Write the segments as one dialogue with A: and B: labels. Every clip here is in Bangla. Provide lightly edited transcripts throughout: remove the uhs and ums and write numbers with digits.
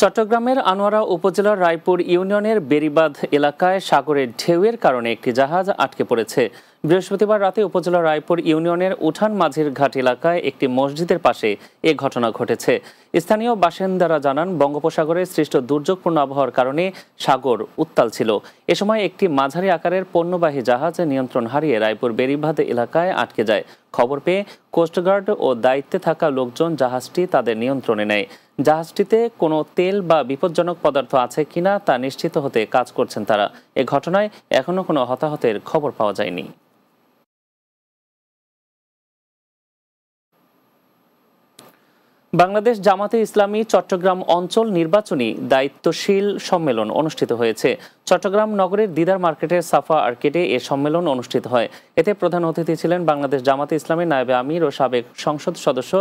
A: চট্টগ্রামের আনোয়ারা উপজেলার রায়পুর ইউনিয়নের বেড়িবাঁধ এলাকায় সাগরের ঢেউয়ের কারণে একটি জাহাজ আটকে পড়েছে। বৃহস্পতিবার রাতে উপজেলার রায়পুর ইউনিয়নের উঠান মাঝির ঘাট এলাকায় একটি মসজিদের পাশে এ ঘটনা ঘটেছে। স্থানীয় বাসিন্দারা জানান, বঙ্গোপসাগরে সৃষ্ট দুর্যোগপূর্ণ আবহাওয়ার কারণে সাগর উত্তাল ছিল। এ সময় একটি মাঝারি আকারের পণ্যবাহী জাহাজ নিয়ন্ত্রণ হারিয়ে রায়পুর বেড়িবাঁধ এলাকায় আটকে যায়। খবর পেয়ে কোস্টগার্ড ও দায়িত্বে থাকা লোকজন জাহাজটি তাদের নিয়ন্ত্রণে নেয়। জাহাজটিতে কোনো তেল বা বিপজ্জনক পদার্থ আছে কিনা তা নিশ্চিত হতে কাজ করছেন তারা। এ ঘটনায় এখনো কোনো হতাহতের খবর পাওয়া যায়নি। বাংলাদেশ জামাতে ইসলামী চট্টগ্রাম অঞ্চল নির্বাচনী দায়িত্বশীল সম্মেলন অনুষ্ঠিত হয়েছে। চট্টগ্রাম নগরের দিদার মার্কেটের সাফা আর্কেডে এ সম্মেলন অনুষ্ঠিত হয়। এতে প্রধান অতিথি ছিলেন বাংলাদেশ জামাতে ইসলামীর নায়েবে আমির ও সাবেক সংসদ সদস্য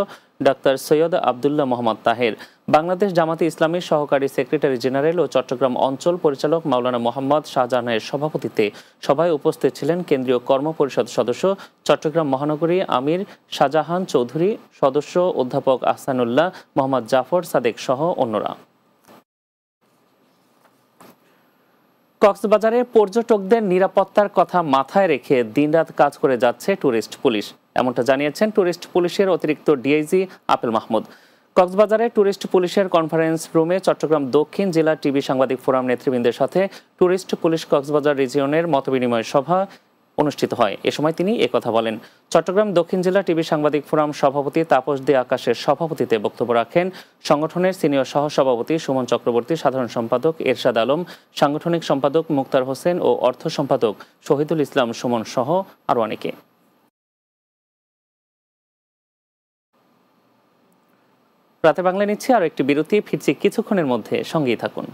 A: ডাক্তার সৈয়দ আবদুল্লাহ মোহাম্মদ তাহের, বাংলাদেশ জামাতে ইসলামীর সহকারী সেক্রেটারি জেনারেল ও চট্টগ্রাম অঞ্চল পরিচালক মাওলানা মোহাম্মদ শাহজাহানের সভাপতিত্বে সভায় উপস্থিত ছিলেন কেন্দ্রীয় কর্ম পরিষদ সদস্য, চট্টগ্রাম মহানগরী আমির শাহজাহান চৌধুরী, সদস্য অধ্যাপক আহসানুল্লাহ, মোহাম্মদ জাফর সাদেক সহ অন্যরা। কক্সবাজারে পর্যটকদের নিরাপত্তার কথা মাথায় রেখে দিনরাত কাজ করে যাচ্ছে ট্যুরিস্ট পুলিশ, এমনটা জানিয়েছেন ট্যুরিস্ট পুলিশের অতিরিক্ত ডিআইজি আপেল মাহমুদ। কক্সবাজারে ট্যুরিস্ট পুলিশের কনফারেন্স রুমে চট্টগ্রাম দক্ষিণ জেলা টিভি সাংবাদিক ফোরাম নেতৃবৃন্দের সাথে ট্যুরিস্ট পুলিশ কক্সবাজার রিজিয়নের মতবিনিময় সভা অনুষ্ঠিত হয়। এ সময় তিনি একথা বলেন। চট্টগ্রাম দক্ষিণ জেলা টিভি সাংবাদিক ফোরাম সভাপতি তাপস দে আকাশের সভাপতিত্বে বক্তব্য রাখেন সংগঠনের সিনিয়র সহসভাপতি সুমন চক্রবর্তী, সাধারণ সম্পাদক এরশাদ আলম, সাংগঠনিক সম্পাদক মুক্তার হোসেন ও অর্থ সম্পাদক শহীদুল ইসলাম সুমন সহ আরও অনেকে। রাতে বাংলা নিচ্ছে আরও একটি বিরতি, ফিরছি কিছুক্ষণের মধ্যে, সঙ্গেই থাকুন।